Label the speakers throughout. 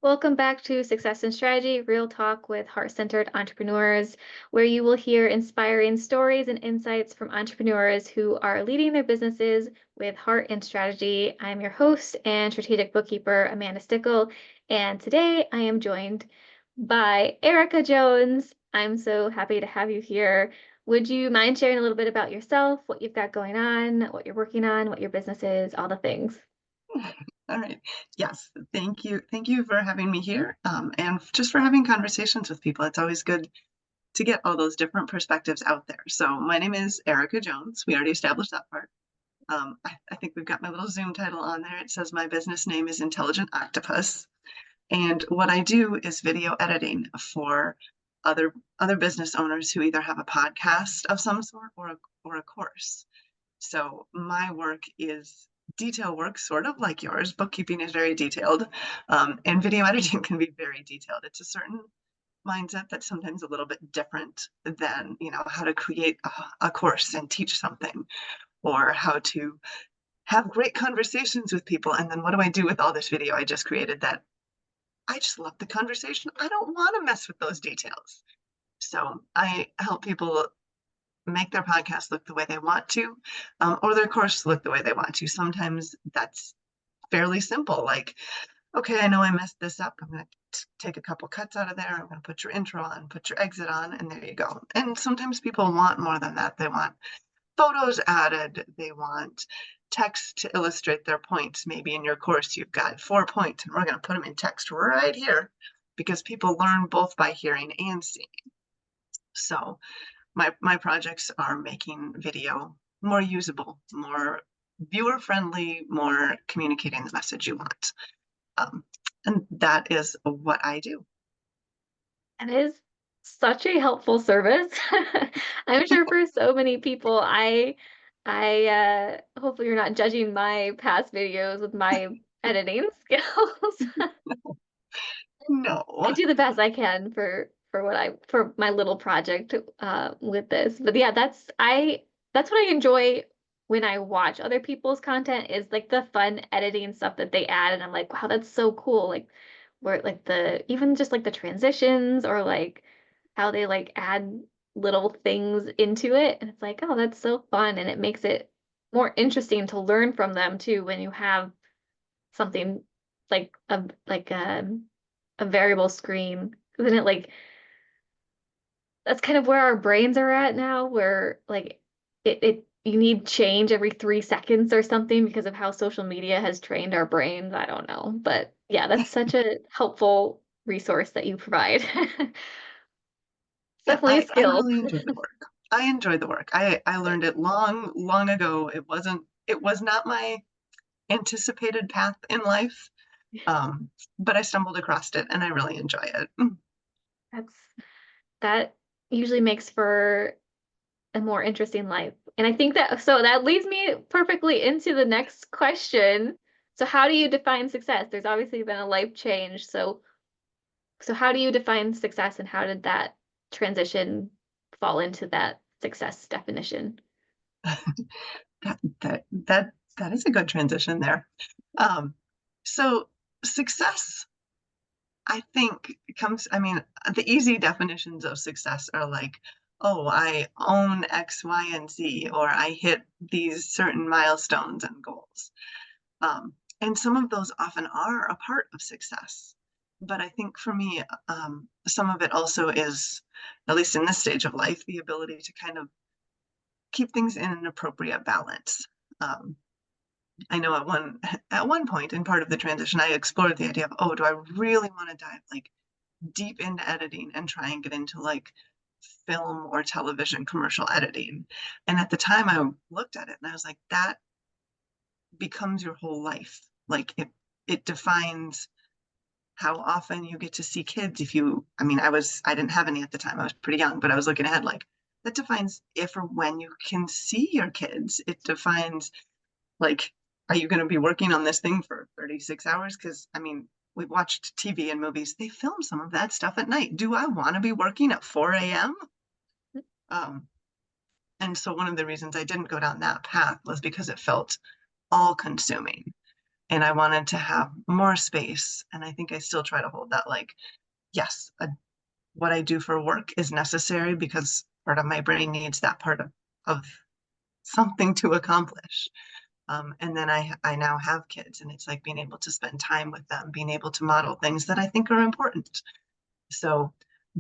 Speaker 1: Welcome back to Success and Strategy, Real Talk with Heart-Centered Entrepreneurs, where you will hear inspiring stories and insights from entrepreneurs who are leading their businesses with heart and strategy. I'm your host and strategic bookkeeper, Amanda Stickle, and today I am joined by Erika Jones. I'm so happy to have you here. Would you mind sharing a little bit about yourself, what you've got going on, what you're working on, what your business is, all the things?
Speaker 2: All right. Yes. Thank you. Thank you for having me here, and just for having conversations with people. It's always good to get all those different perspectives out there. So my name is Erika Jones. We already established that part. I think we've got my little Zoom title on there. It says my business name is Intelligent Octopus. And what I do is video editing for other business owners who either have a podcast of some sort or a course. So my work is detail work, sort of like yours. Bookkeeping is very detailed, and video editing can be very detailed. It's a certain mindset that's sometimes a little bit different than how to create a course and teach something, or how to have great conversations with people. And then what do I do with all this video I just created that I just love the conversation? I don't want to mess with those details. So I help people make their podcast look the way they want to, or their course look the way they want to. Sometimes that's fairly simple. Like, okay, I know I messed this up. I'm going to take a couple cuts out of there. I'm going to put your intro on, put your exit on, and there you go. And sometimes people want more than that. They want photos added. They want text to illustrate their points. Maybe in your course, you've got 4 points, and we're going to put them in text right here because people learn both by hearing and seeing. So my projects are making video more usable, more viewer friendly, more communicating the message you want. Um, and that is what I do.
Speaker 1: That is such a helpful service. I'm sure for so many people, I hopefully you're not judging my past videos with my editing skills. I
Speaker 2: No.
Speaker 1: do the best I can for what I for my little project with this. But yeah, that's what I enjoy when I watch other people's content is like the fun editing stuff that they add and I'm like, wow, that's so cool. Like where like the even just like the transitions or like how they like add little things into it and it's like, oh, that's so fun and it makes it more interesting to learn from them too when you have something like a variable screen. Isn't it like that's kind of where our brains are at now, where like it you need change every 3 seconds or something because of how social media has trained our brains. I don't know. But yeah, that's such a helpful resource that you provide. It's
Speaker 2: Yeah,
Speaker 1: definitely a
Speaker 2: I
Speaker 1: skill.
Speaker 2: really enjoy the work. I enjoy the work. I learned it long, long ago. It was not my anticipated path in life. Um, but I stumbled across it and I really enjoy it.
Speaker 1: That's that usually makes for a more interesting life. And I think that so that leads me perfectly into the next question. So how do you define success? There's obviously been a life change. So how do you define success and how did that transition fall into that success definition?
Speaker 2: That is a good transition there. Um, so success, I think, comes, I mean, the easy definitions of success are like, oh, I own X, Y, and Z, or I hit these certain milestones and goals. And some of those often are a part of success. But I think for me, some of it also is, at least in this stage of life, the ability to kind of keep things in an appropriate balance. Um, I know at one point in part of the transition, I explored the idea of, oh, do I really want to dive like deep into editing and try and get into like film or television commercial editing? And at the time, I looked at it and I was like, that becomes your whole life. Like it defines how often you get to see kids. If you, I mean, I didn't have any at the time. I was pretty young, but I was looking ahead like that defines if or when you can see your kids. It defines like, are you going to be working on this thing for 36 hours? Because, I mean, we watched TV and movies. They film some of that stuff at night. Do I want to be working at 4 a.m.? Um, and so one of the reasons I didn't go down that path was because it felt all consuming. and I wanted to have more space. And I think I still try to hold that, like, yes, what I do for work is necessary because part of my brain needs that part of something to accomplish. And then I now have kids, and it's like being able to spend time with them, being able to model things that I think are important. So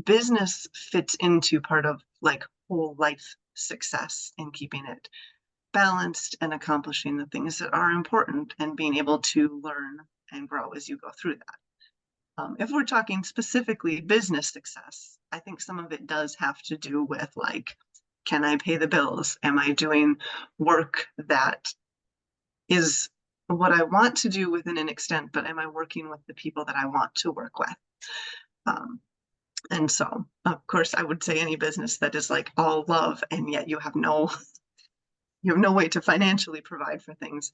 Speaker 2: business fits into part of like whole life success in keeping it balanced and accomplishing the things that are important and being able to learn and grow as you go through that. If we're talking specifically business success, I think some of it does have to do with like, can I pay the bills? Am I doing work that is what I want to do within an extent, but am I working with the people that I want to work with? Um, and so, of course, I would say any business that is like all love and yet you have no way to financially provide for things.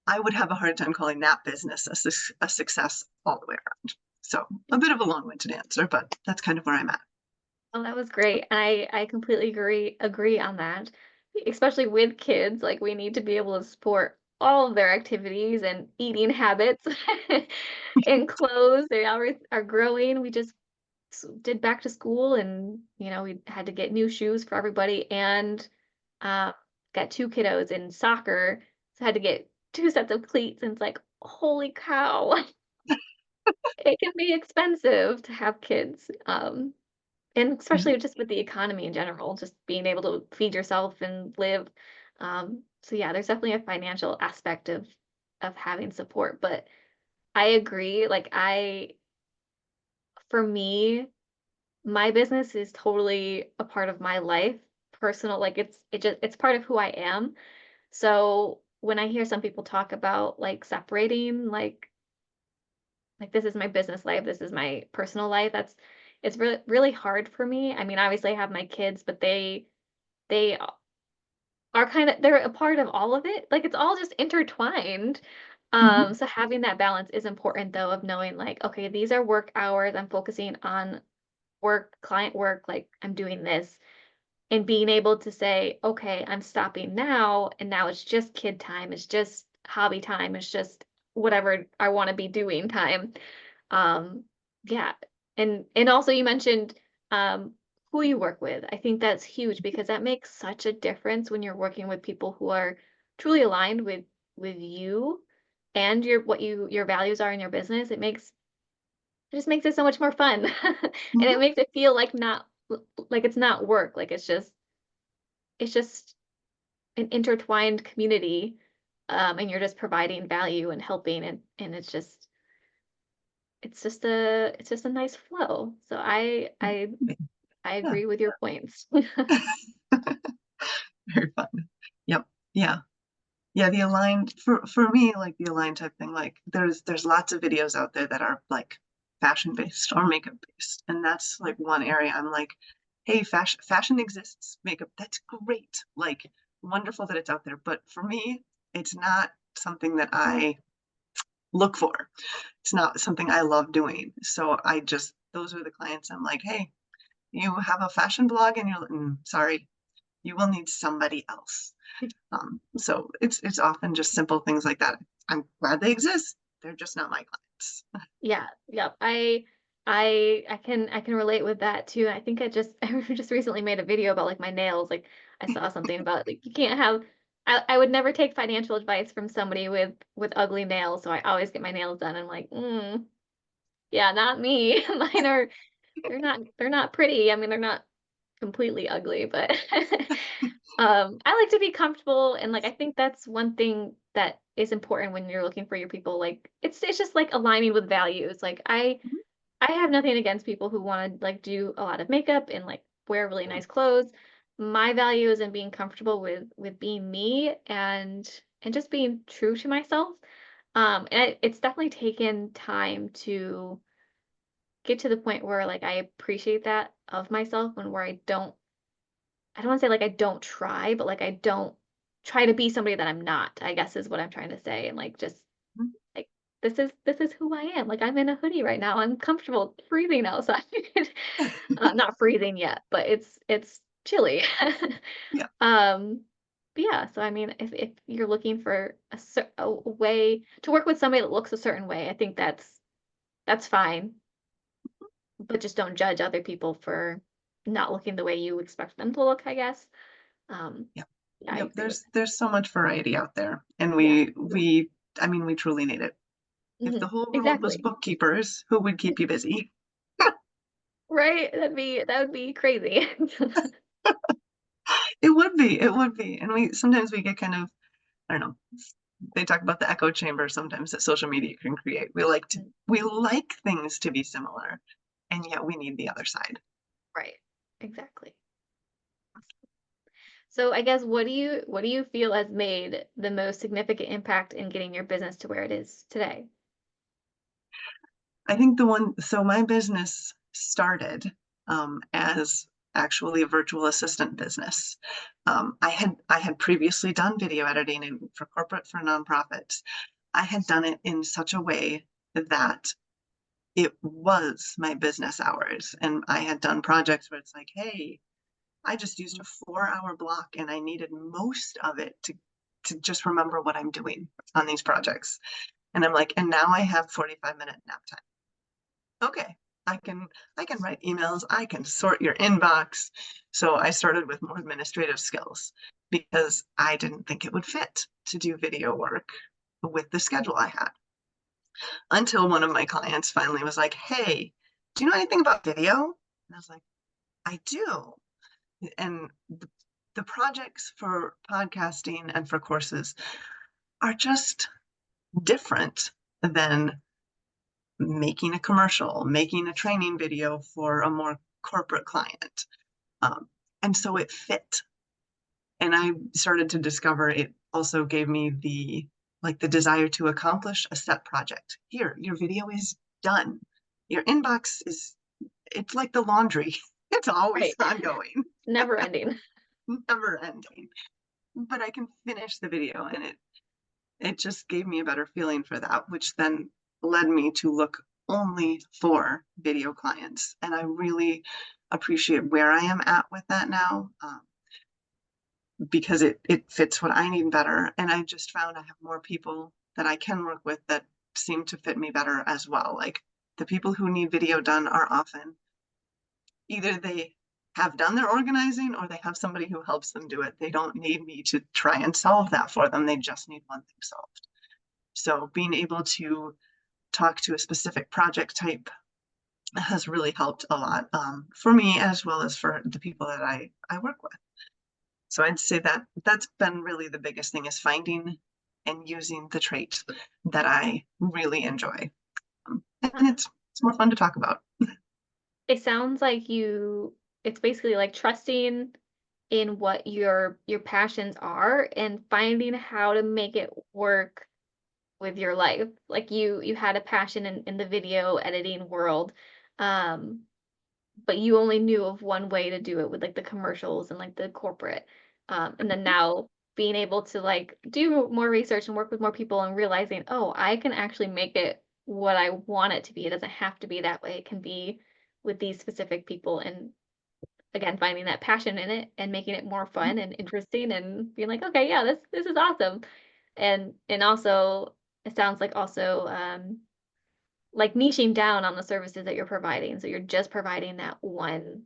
Speaker 2: I would have a hard time calling that business a success all the way around. So a bit of a long-winded answer, but that's kind of where I'm at.
Speaker 1: Oh, that was great. I completely agree on that. Especially with kids, like we need to be able to support all of their activities and eating habits and clothes. They always are growing. We just did back to school and we had to get new shoes for everybody and uh got two kiddos in soccer. So I had to get two sets of cleats and it's like, holy cow, it can be expensive to have kids. And especially just with the economy in general, just being able to feed yourself and live. So yeah, there's definitely a financial aspect of having support, but I agree. Like for me, my business is totally a part of my life, personal. Like it's part of who I am. So when I hear some people talk about like separating, like this is my business life, this is my personal life, it's really hard for me. I mean, obviously I have my kids, but they are they're a part of all of it. Like, it's all just intertwined.
Speaker 2: Mhm.
Speaker 1: So having that balance is important though of knowing like, okay, these are work hours. I'm focusing on work, client work, like I'm doing this and being able to say, okay, I'm stopping now and now it's just kid time. It's just hobby time. It's just whatever I want to be doing time. Um, yeah. And also you mentioned um who you work with. I think that's huge because that makes such a difference when you're working with people who are truly aligned with you and your values are in your business. It just makes it so much more fun. And
Speaker 2: Mhm.
Speaker 1: it makes it feel like not like it's not work. Like it's just an intertwined community. And you're just providing value and helping and it's just a nice flow. So I
Speaker 2: Yeah.
Speaker 1: agree with your points.
Speaker 2: Very fun. Yep. Yeah. Yeah, the aligned for me, like the aligned type thing, like there's lots of videos out there that are like fashion based or makeup based. And that's like one area I'm like, hey, fashion exists, makeup, that's great. Like wonderful that it's out there. But for me, it's not something that I look for. It's not something I love doing. So I just those are the clients I'm like, hey, you have a fashion blog and sorry, you will need somebody else. So it's often just simple things like that. I'm glad they exist. They're just not my clients.
Speaker 1: Yeah, yep. I can relate with that too. I think I just recently made a video about like my nails. Like I saw something about like you can't have I would never take financial advice from somebody with ugly nails, so I always get my nails done. I'm like, yeah, not me. Mine are they're not pretty. I mean, they're not completely ugly, but I like to be comfortable and like I think that's one thing that is important when you're looking for your people. Like it's just like aligning with values. Like I have nothing against people who want to like do a lot of makeup and like wear really nice clothes. My value is in being comfortable with being me and just being true to myself. It's definitely taken time to get to the point where like I appreciate that of myself and where I don't wanna say, like, I don't try, but, like, I don't try to be somebody that I'm not, I guess is what I'm trying to say, and, like, just, like, this is who I am, like, I'm in a hoodie right now, I'm comfortable freezing outside. Not freezing yet, but it's chilly.
Speaker 2: Yeah.
Speaker 1: Um, But yeah, so I mean, if you're looking for a way to work with somebody that looks a certain way, I think that's fine. But just don't judge other people for not looking the way you expect them to look, I guess. Um,
Speaker 2: Yep.
Speaker 1: yeah, I
Speaker 2: Yep.
Speaker 1: agree with
Speaker 2: There's so much variety out there. And
Speaker 1: yeah.
Speaker 2: I mean, we truly need it. If the whole world was
Speaker 1: Exactly.
Speaker 2: bookkeepers, who would keep you busy?
Speaker 1: Right? That would be crazy.
Speaker 2: It would be. It would be. And we sometimes we get kind of, I don't know, they talk about the echo chamber sometimes that social media can create. We like things to be similar, and yet we need the other side.
Speaker 1: Right. Exactly. So I guess what do you feel has made the most significant impact in getting your business to where it is today?
Speaker 2: I think the one, so my business started as actually a virtual assistant business. I had previously done video editing for corporate for nonprofits. I had done it in such a way that it was my business hours, and I had done projects where it's like, hey, I just used a 4 hour block, and I needed most of it to just remember what I'm doing on these projects. And I'm like, and now I have 45-minute nap time. Okay, I can write emails, I can sort your inbox. So I started with more administrative skills because I didn't think it would fit to do video work with the schedule I had, until one of my clients finally was like, hey, do you know anything about video? And I was like, I do. And the projects for podcasting and for courses are just different than making a commercial, making a training video for a more corporate client. Um, and so it fit. And I started to discover it also gave me the desire to accomplish a set project. Here, your video is done. Your inbox is, it's like the laundry. It's always
Speaker 1: Right.
Speaker 2: ongoing,
Speaker 1: Never ending.
Speaker 2: never ending. But I can finish the video, and it just gave me a better feeling for that, which then led me to look only for video clients. And I really appreciate where I am at with that now, because it fits what I need better. And I just found I have more people that I can work with that seem to fit me better as well. Like the people who need video done are often either they have done their organizing or they have somebody who helps them do it. They don't need me to try and solve that for them. They just need one thing solved. So being able to talk to a specific project type has really helped a lot, for me as well as for the people that I work with. So I'd say that that's been really the biggest thing, is finding and using the trait that I really enjoy. And it's more fun to talk about.
Speaker 1: It sounds like it's basically like trusting in what your passions are and finding how to make it work with your life. Like you had a passion in the video editing world, um, but you only knew of one way to do it with like the commercials and like the corporate. And then now being able to like do more research and work with more people and realizing, oh, I can actually make it what I want it to be. It doesn't have to be that way. It can be with these specific people. And again, finding that passion in it and making it more fun and interesting and being like, okay, yeah, this is awesome. And also it sounds like also like niching down on the services that you're providing. So you're just providing that one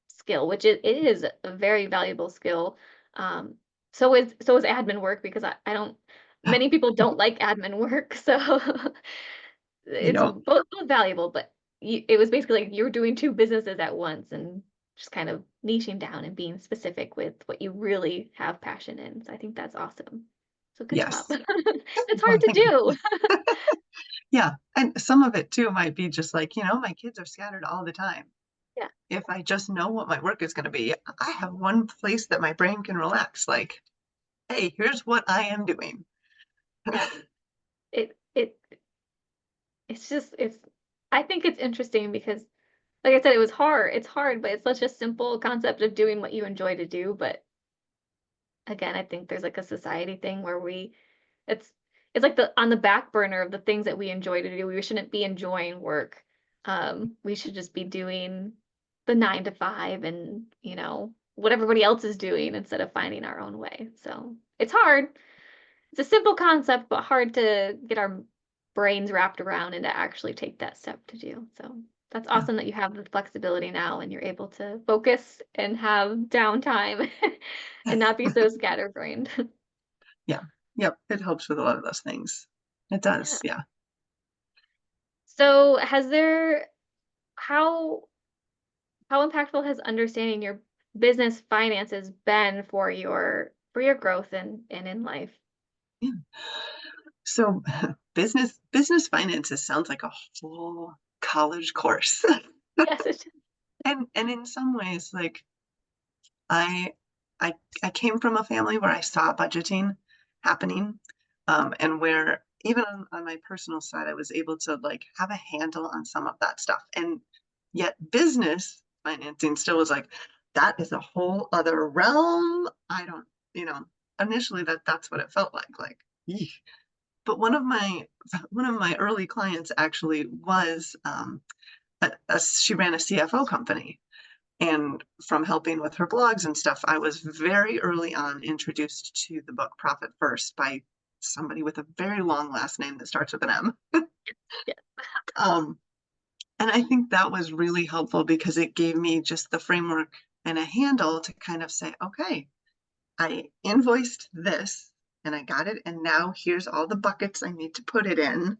Speaker 1: skill, which it is a very valuable skill. Um, so is admin work because I don't many people don't like admin work. So it's
Speaker 2: Yep.
Speaker 1: both valuable, but it was basically like you were doing two businesses at once and just kind of niching down and being specific with what you really have passion in. So I think that's awesome. So good job.
Speaker 2: Yes.
Speaker 1: It's
Speaker 2: Well,
Speaker 1: hard to
Speaker 2: thank you.
Speaker 1: do.
Speaker 2: Yeah. And some of it too might be just like, my kids are scattered all the time.
Speaker 1: Yeah.
Speaker 2: If I just know what my work is going to be, I have one place that my brain can relax. Like, hey, here's what I am doing.
Speaker 1: Yeah. It it's just it's I think it's interesting because like I said, it was hard. It's hard, but it's such a simple concept of doing what you enjoy to do. But again, I think there's like a society thing where it's it's like the on the back burner of the things that we enjoy to do. We shouldn't be enjoying work. We should just be doing the 9 to 5 and, what everybody else is doing instead of finding our own way. So it's hard. It's a simple concept, but hard to get our brains wrapped around and to actually take that step to do. So that's
Speaker 2: Yeah.
Speaker 1: awesome that you have the flexibility now and you're able to focus and have downtime and not be so scatterbrained.
Speaker 2: Yeah. Yep. It helps with a lot of those things. It
Speaker 1: Yeah.
Speaker 2: does. Yeah.
Speaker 1: So has there how how impactful has understanding your business finances been for your growth and in life?
Speaker 2: Yeah. So business finances sounds like a whole college course.
Speaker 1: Yes, it's
Speaker 2: And in some ways, like I I I came from a family where I saw budgeting happening, and where even on my personal side, I was able to like have a handle on some of that stuff. And yet business financing still was like, that is a whole other realm. I don't, you know, initially that's what it felt like, eesh. But one of my early clients actually was she ran a CFO company, and from helping with her blogs and stuff, I was very early on introduced to the book Profit First by somebody with a very long last name that starts with an M.
Speaker 1: yeah.
Speaker 2: Um, and I think that was really helpful because it gave me just the framework and a handle to kind of say, okay, I invoiced this and I got it. And now here's all the buckets I need to put it in.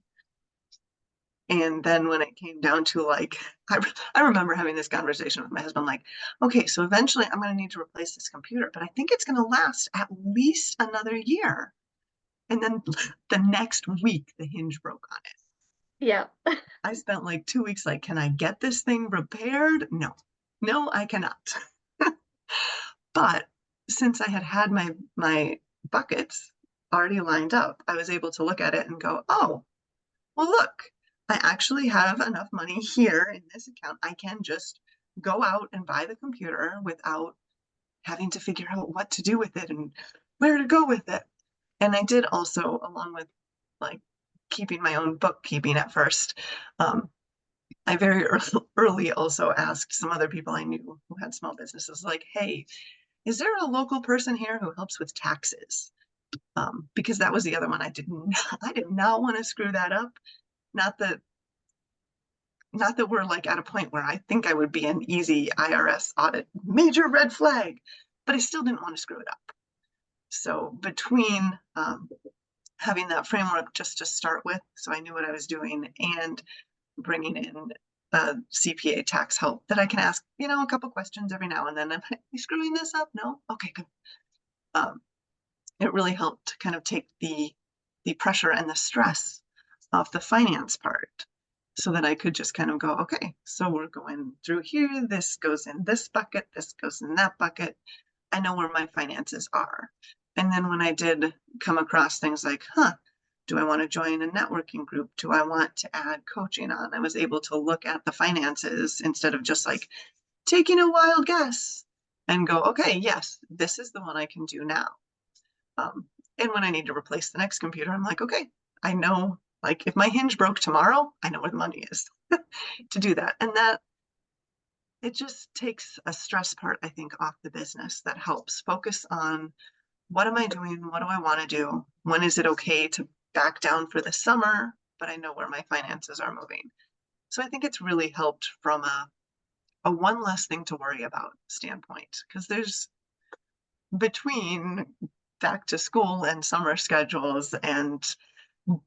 Speaker 2: And then when it came down to like, I remember having this conversation with my husband, like, okay, so eventually I'm going to need to replace this computer, but I think it's going to last at least another year. And then the next week, the hinge broke on it.
Speaker 1: Yeah.
Speaker 2: I spent like 2 weeks, like, can I get this thing repaired? No, no, I cannot. But since I had my buckets already lined up, I was able to look at it and go, oh, well, look, I actually have enough money here in this account. I can just go out and buy the computer without having to figure out what to do with it and where to go with it. And I did also, along with like keeping my own bookkeeping at first, I very early also asked some other people I knew who had small businesses, like, hey, is there a local person here who helps with taxes? Because that was the other one I did not want to screw that up. Not that not that we're like at a point where I think I would be an easy IRS audit, major red flag, but I still didn't want to screw it up. So between having that framework just to start with, so I knew what I was doing, and bringing in CPA tax help that I can ask, a couple questions every now and then. Am I screwing this up? No? Okay, good. Um, it really helped to kind of take the pressure and the stress off the finance part so that I could just kind of go, okay, so we're going through here. This goes in this bucket. This goes in that bucket. I know where my finances are. And then when I did come across things like, do I want to join a networking group? Do I want to add coaching on? I was able to look at the finances instead of just like taking a wild guess and go, okay, yes, this is the one I can do now. And when I need to replace the next computer, I'm like, okay, I know, like if my hinge broke tomorrow, I know where the money is to do that. And that it just takes a stress part, I think, off the business that helps focus on what am I doing? What do I want to do? When is it okay to back down for the summer? But I know where my finances are moving. So I think it's really helped from a one less thing to worry about standpoint, because there's between back to school and summer schedules and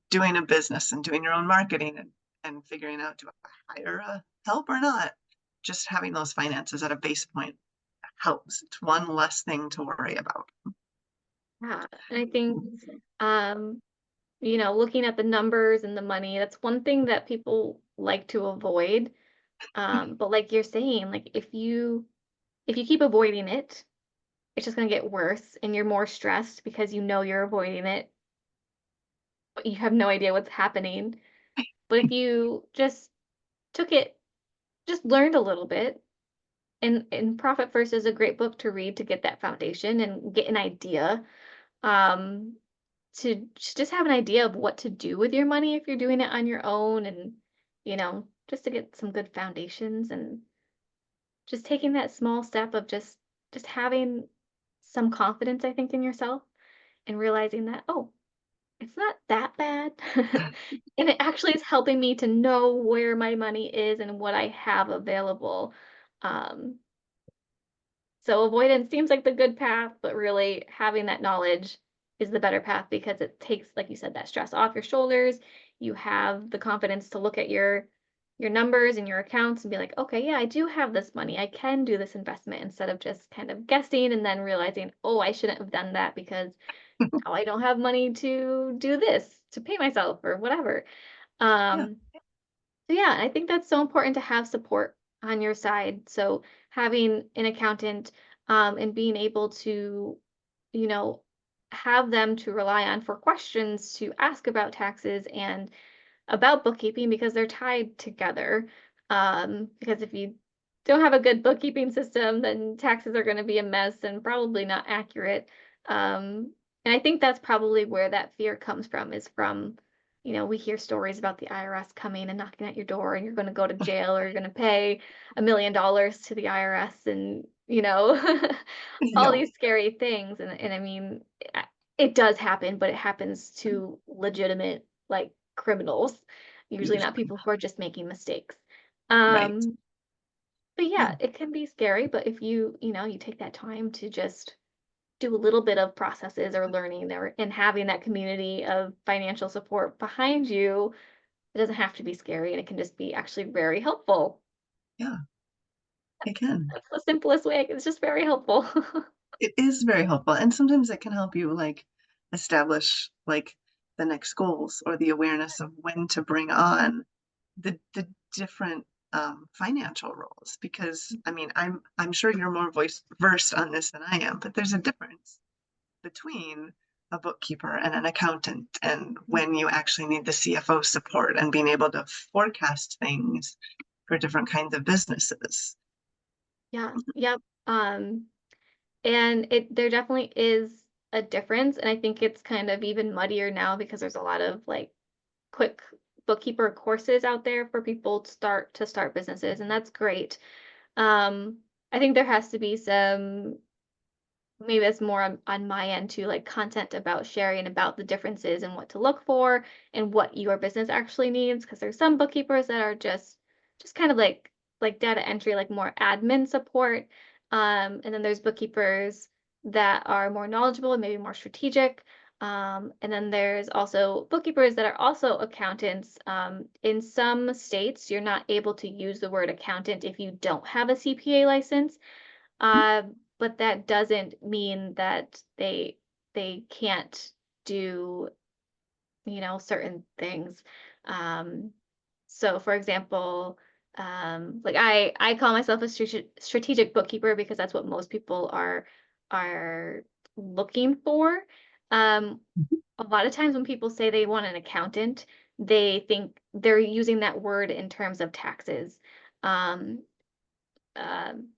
Speaker 2: doing a business and doing your own marketing and figuring out, do I hire a help or not? Just having those finances at a base point helps. It's one less thing to worry about.
Speaker 1: Yeah. And I think um looking at the numbers and the money, that's one thing that people like to avoid. But like you're saying, like if you keep avoiding it, it's just gonna get worse and you're more stressed because you know you're avoiding it, but you have no idea what's happening. But if you took it just learned a little bit, and Profit First is a great book to read to get that foundation and get an idea, um, to just have an idea of what to do with your money if you're doing it on your own and, just to get some good foundations and just taking that small step of just just having some confidence, I think, in yourself and realizing that, oh, it's not that bad. And it actually is helping me to know where my money is and what I have available. Um, so avoidance seems like the good path, but really having that knowledge is the better path because it takes, like you said, that stress off your shoulders. You have the confidence to look at your numbers and your accounts and be like, okay, yeah, I do have this money. I can do this investment instead of just kind of guessing and then realizing, oh, I shouldn't have done that because now I don't have money to do this, to pay myself or whatever.
Speaker 2: Yeah.
Speaker 1: Um, so yeah, I think that's so important to have support on your side. So having an accountant and being able to, you know, have them to rely on for questions to ask about taxes and about bookkeeping because they're tied together. Because if you don't have a good bookkeeping system, then taxes are going to be a mess and probably not accurate. And I think that's probably where that fear comes from, is from, we hear stories about the IRS coming and knocking at your door and you're going to go to jail or you're going to pay $1 million to the IRS and, all
Speaker 2: No.
Speaker 1: these scary things. And I mean, it does happen, but it happens to legitimate, like, criminals, usually not
Speaker 2: Usually.
Speaker 1: people who are just making mistakes.
Speaker 2: Right.
Speaker 1: Um, but
Speaker 2: Yeah.
Speaker 1: yeah, it can be scary, but if you take that time to just do a little bit of processes or learning there and having that community of financial support behind you, it doesn't have to be scary and it can just be actually very helpful.
Speaker 2: Yeah. It can.
Speaker 1: That's the simplest way. It's just very helpful.
Speaker 2: It is very helpful, and sometimes it can help you, like, establish, like, the next goals or the awareness of when to bring on the different, financial roles, because, I mean, I'm sure you're more voice versed on this than I am, but there's a difference between a bookkeeper and an accountant, and when you actually need the CFO support and being able to forecast things for different kinds of businesses.
Speaker 1: Yeah. Yep. And there definitely is a difference, and I think it's kind of even muddier now because there's a lot of, like, quick bookkeeper courses out there for people to start businesses, and that's great. Um, I think there has to be some, maybe that's more on my end too, like content about sharing about the differences and what to look for and what your business actually needs. Because there's some bookkeepers that are just kind of like data entry, like more admin support. And then there's bookkeepers that are more knowledgeable and maybe more strategic. And then there's also bookkeepers that are also accountants. In some states, you're not able to use the word accountant if you don't have a CPA license. Uh, but that doesn't mean that they can't do, certain things. Um, so for example, like I call myself a strategic bookkeeper because that's what most people are looking for. A lot of times when people say they want an accountant, they think they're using that word in terms of taxes. Um, um,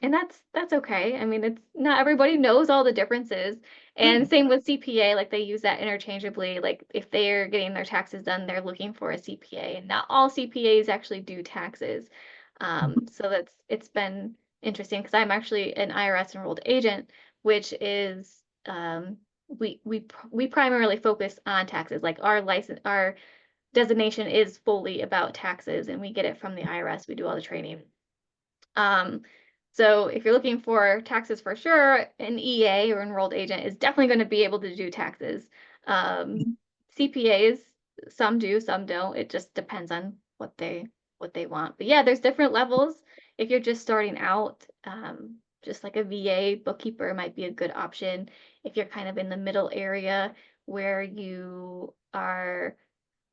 Speaker 1: And that's okay. I mean, it's not everybody knows all the differences. And
Speaker 2: Right.
Speaker 1: same with CPA, like they use that interchangeably. Like if they're getting their taxes done, they're looking for a CPA. And not all CPAs actually do taxes.
Speaker 2: Mhm.
Speaker 1: So it's been interesting because I'm actually an IRS enrolled agent, which is we primarily focus on taxes. Like our designation is fully about taxes, and we get it from the IRS. We do all the training. Um, so if you're looking for taxes for sure, an EA or enrolled agent is definitely going to be able to do taxes. CPAs, some do, some don't. It just depends on what they want. But yeah, there's different levels. If you're just starting out, just like a VA bookkeeper might be a good option. If you're kind of in the middle area where you are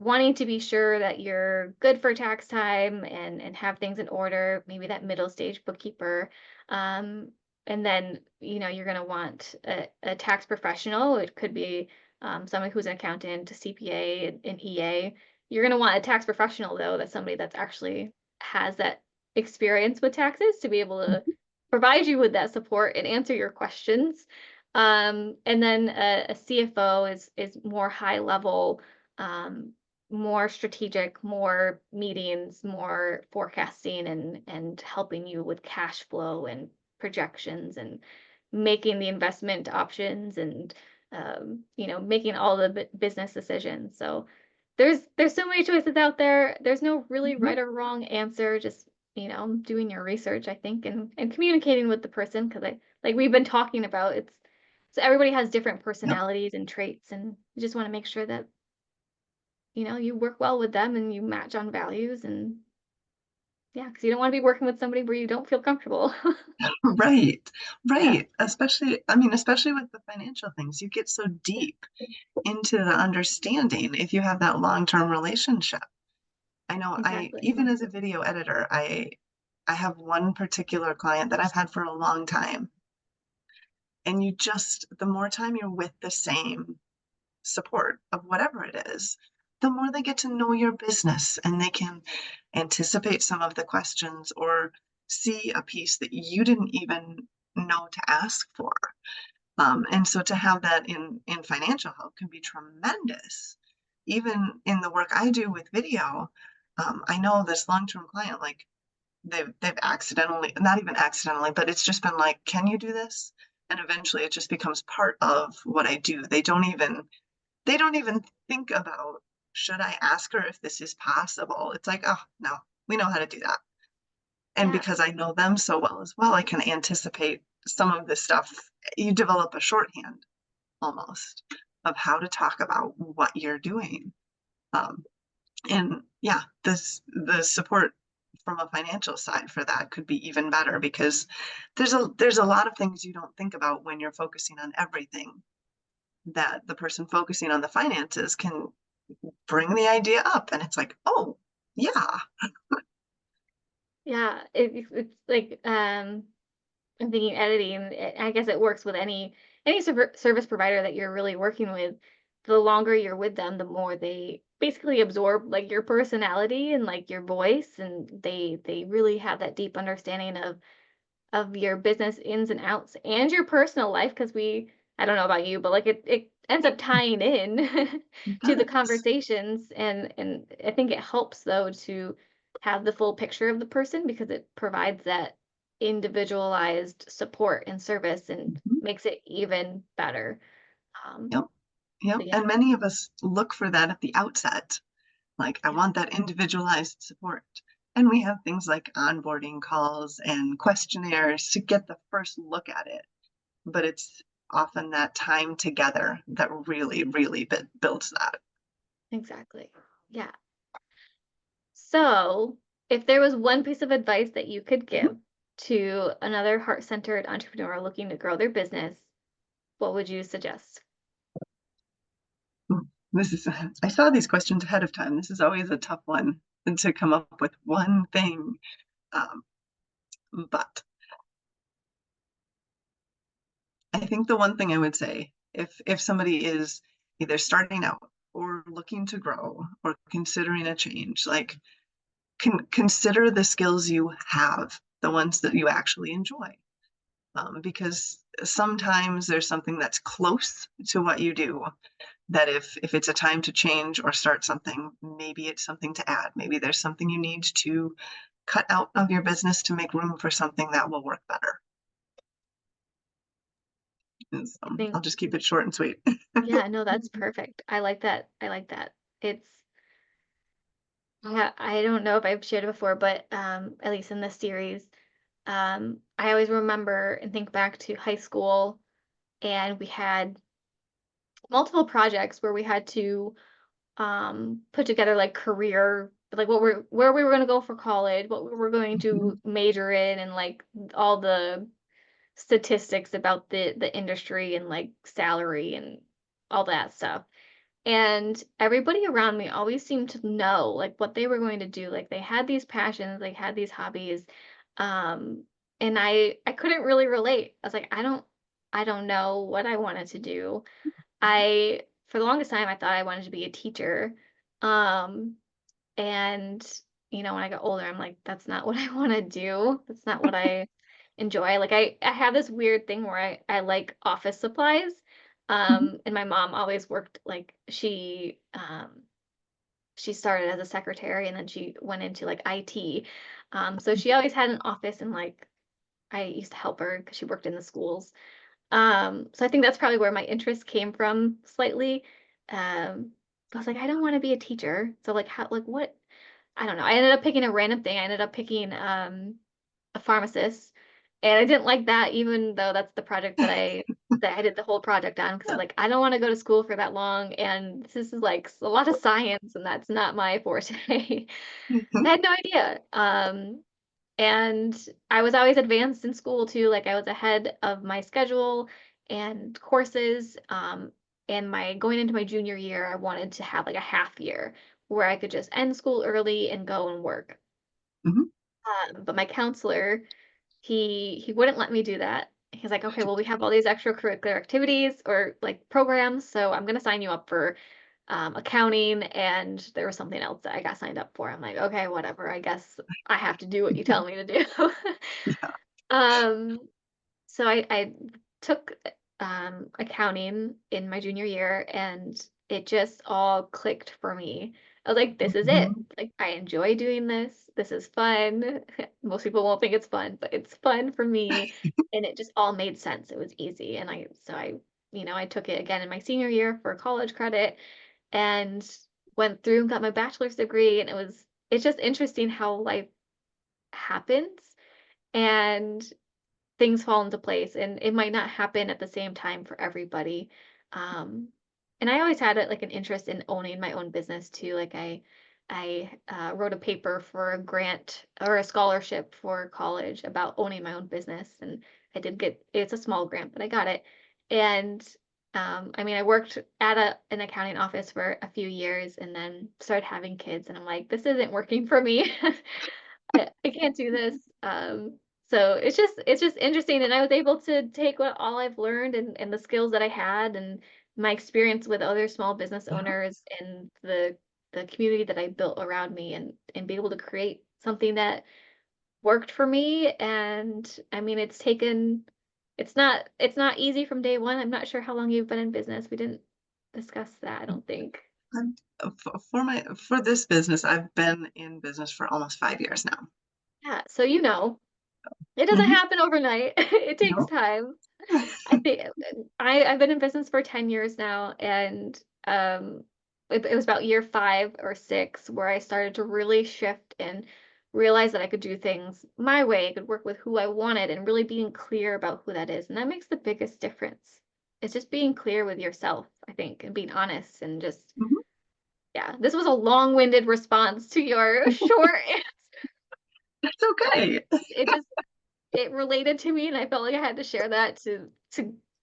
Speaker 1: wanting to be sure that you're good for tax time and have things in order, maybe that middle stage bookkeeper. Um, and then, you're going to want a tax professional. It could be someone who's an accountant, a CPA, an EA. You're going to want a tax professional, though, that's somebody that's actually has that experience with taxes to be able to provide you with that support and answer your questions. And then a CFO is more high level, um, more strategic, more meetings, more forecasting and helping you with cash flow and projections and making the investment options and making all the business decisions. So there's so many choices out there. There's no really
Speaker 2: Mhm.
Speaker 1: right or wrong answer. Just doing your research, I think, and communicating with the person because I like we've been talking about it's so everybody has different
Speaker 2: Yep.
Speaker 1: personalities and traits, and you just want to make sure that you work well with them and you match on values and yeah, because you don't want to be working with somebody where you don't feel comfortable.
Speaker 2: Right.
Speaker 1: Yeah,
Speaker 2: Right. Especially, I mean, especially with the financial things, you get so deep into the understanding if you have that long-term relationship. I know I
Speaker 1: exactly.
Speaker 2: even as a video editor, I have one particular client that I've had for a long time. And you just the more time you're with the same support of whatever it is, the more they get to know your business and they can anticipate some of the questions or see a piece that you didn't even know to ask for. And so to have that in financial help can be tremendous. Even in the work I do with video, I know this long-term client, like they've accidentally, not even accidentally, but it's just been like, can you do this? And eventually it just becomes part of what I do. They don't even think about, should I ask her if this is possible? It's like, oh no, we know how to do that. And
Speaker 1: Yeah,
Speaker 2: because I know them so well as well, I can anticipate some of this stuff. You develop a shorthand almost of how to talk about what you're doing. Um, and yeah, the support from a financial side for that could be even better because there's a lot of things you don't think about when you're focusing on everything that the person focusing on the finances can bring the idea up and it's like, oh yeah.
Speaker 1: yeah. It's like I'm thinking editing. I guess it works with any service provider that you're really working with. The longer you're with them, the more they basically absorb like your personality and like your voice, and they really have that deep understanding of your business ins and outs and your personal life because we I don't know about you, but like it ends up tying in
Speaker 2: It
Speaker 1: to the
Speaker 2: does.
Speaker 1: conversations and I think it helps though to have the full picture of the person because it provides that individualized support and service and
Speaker 2: Mhm.
Speaker 1: makes it even better.
Speaker 2: Yep. Yep.
Speaker 1: So yeah,
Speaker 2: And many of us look for that at the outset. Like, I
Speaker 1: yeah,
Speaker 2: want that individualized support. And we have things like onboarding calls and questionnaires to get the first look at it. But it's often that time together that really, really builds that.
Speaker 1: exactly. Yeah. So, if there was one piece of advice that you could
Speaker 2: Mhm.
Speaker 1: give to another heart-centered entrepreneur looking to grow their business, what would you suggest?
Speaker 2: This is, I saw these questions ahead of time. This is always a tough one to come up with one thing. Um, but I think the one thing I would say, if somebody is either starting out or looking to grow or considering a change, like consider the skills you have, the ones that you actually enjoy. Because sometimes there's something that's close to what you do that if it's a time to change or start something, maybe it's something to add. Maybe there's something you need to cut out of your business to make room for something that will work better.
Speaker 1: I think,
Speaker 2: I'll just keep it short and sweet.
Speaker 1: yeah, no, that's perfect. I like that. I like that. It's, yeah, I don't know if I've shared it before, but at least in this series, I always remember and think back to high school, and we had multiple projects where we had to put together like career like what we're where we were going to go for college, what we were going to major in and like all the statistics about the industry and like salary and all that stuff. And everybody around me always seemed to know like what they were going to do. Like they had these passions, they had these hobbies. Um and I couldn't really relate. I was like I don't know what I wanted to do. I for the longest time I thought I wanted to be a teacher. Um and when I got older I'm like that's not what I want to do. That's not what I enjoy. Like I have this weird thing where I like office supplies. And my mom always worked like she started as a secretary and then she went into like IT. So she always had an office and like I used to help her because she worked in the schools. So I think that's probably where my interest came from slightly. I was like, I don't want to be a teacher. So like how like what I don't know. I ended up picking a random thing. I ended up picking a pharmacist. And I didn't like that even though that's the project that I did the whole project on because I'm like, I don't want to go to school for that long and this is like a lot of science and that's not my forte. I had no idea. And I was always advanced in school too. Like I was ahead of my schedule and courses. And my going into my junior year, I wanted to have like a half year where I could just end school early and go and work.
Speaker 2: Mhm.
Speaker 1: But my counselor, he wouldn't let me do that. He's like, okay, well, we have all these extracurricular activities or like programs, so I'm gonna sign you up for accounting, and there was something else that I got signed up for. I'm like, okay, whatever. I guess I have to do what you tell me to do.
Speaker 2: Yeah.
Speaker 1: um, so I took accounting in my junior year and it just all clicked for me. I was like, this is it.
Speaker 2: Mhm.
Speaker 1: Like I enjoy doing this. This is fun. Most people won't think it's fun, but it's fun for me. And it just all made sense. It was easy. And I took it again in my senior year for college credit and went through and got my bachelor's degree. And it's just interesting how life happens. And things fall into place and it might not happen at the same time for everybody. Um, and I always had like an interest in owning my own business too. Like I wrote a paper for a grant or a scholarship for college about owning my own business, and I did get it's a small grant, but I got it. And I mean, I worked at an accounting office for a few years and then started having kids, and I'm like, this isn't working for me. I can't do this. So it's just interesting, and I was able to take what all I've learned and the skills that I had and my experience with other small business
Speaker 2: Yeah.
Speaker 1: owners and the community that I built around me and be able to create something that worked for me. And I mean, it's not easy from day one. I'm not sure how long you've been in business. We didn't discuss that, I don't think.
Speaker 2: I'm, for this business, I've been in business for almost 5 years now.
Speaker 1: Yeah, so it doesn't
Speaker 2: Mhm.
Speaker 1: happen overnight. It takes
Speaker 2: No.
Speaker 1: time. I think I've been in business for 10 years now, and it was about year 5 or 6 where I started to really shift and realize that I could do things my way. I could work with who I wanted and really being clear about who that is. And that makes the biggest difference. It's just being clear with yourself, I think, and being honest and just,
Speaker 2: Mhm.
Speaker 1: yeah, this was a long-winded response to your short.
Speaker 2: It's okay.
Speaker 1: It just it related to me and I felt like I had to share that to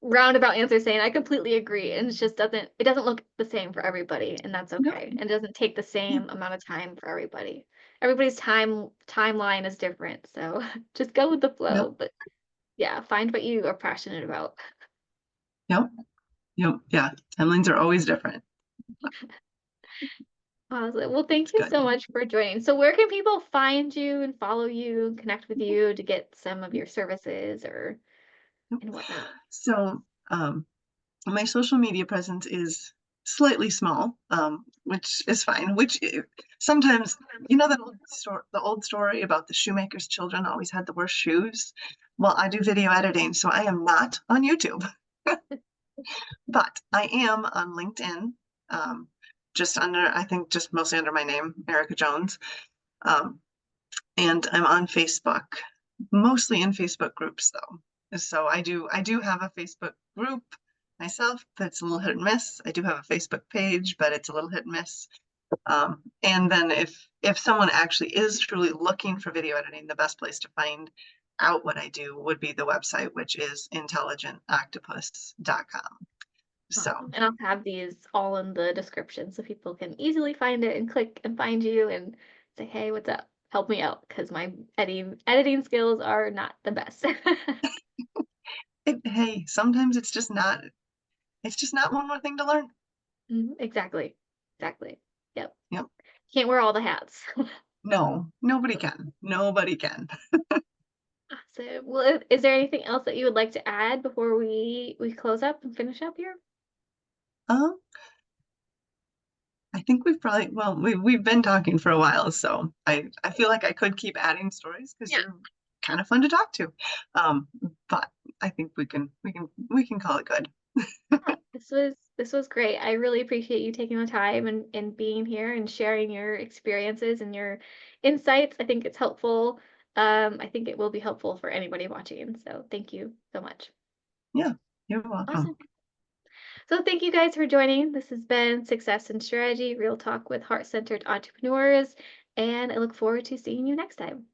Speaker 1: roundabout answer saying I completely agree and it doesn't look the same for everybody and that's
Speaker 2: No.
Speaker 1: okay. And it doesn't take the
Speaker 2: Yeah.
Speaker 1: same amount of time for everybody. Everybody's timeline is different. So just go with the
Speaker 2: Yep.
Speaker 1: flow. But yeah, find what you are passionate about.
Speaker 2: Yep. Yep. Yeah. Timelines are always different.
Speaker 1: Awesome. Well, thank
Speaker 2: It's
Speaker 1: you so
Speaker 2: good.
Speaker 1: much for joining. So where can people find you and follow you, connect with you to get some of your services or
Speaker 2: Yep.
Speaker 1: and whatnot?
Speaker 2: So, um, my social media presence is slightly small, which is fine. Sometimes, the old story about the shoemaker's children always had the worst shoes. Well, I do video editing, so I am not on YouTube, but I am on LinkedIn. Um, I think, just mostly under my name, Erika Jones. Um, and I'm on Facebook, mostly in Facebook groups though. So I do have a Facebook group myself, but it's a little hit and miss. I do have a Facebook page, but it's a little hit and miss. And then if someone actually is truly looking for video editing, the best place to find out what I do would be the website, which is intelligentoctopus.com. So,
Speaker 1: Awesome. And I'll have these all in the description so people can easily find it and click and find you and say, hey, what's up? Help me out because my editing skills are not the best.
Speaker 2: hey, sometimes it's just not one more thing to learn.
Speaker 1: Mhm, exactly. Exactly. Yep.
Speaker 2: Yep.
Speaker 1: Can't wear all the hats.
Speaker 2: No, nobody can. Nobody can.
Speaker 1: Awesome. Well, is there anything else that you would like to add before we close up and finish up here?
Speaker 2: Um, I think we've been talking for a while, so I feel like I could keep adding stories because
Speaker 1: Yeah.
Speaker 2: kind of fun to talk to. Um, but I think we can call it good.
Speaker 1: Yeah, this was great. I really appreciate you taking the time and being here and sharing your experiences and your insights. I think it's helpful. I think it will be helpful for anybody watching. So thank you so much.
Speaker 2: Yeah, you're welcome.
Speaker 1: Awesome. So thank you guys for joining. This has been Success and Strategy, Real Talk with Heart-Centered Entrepreneurs, and I look forward to seeing you next time.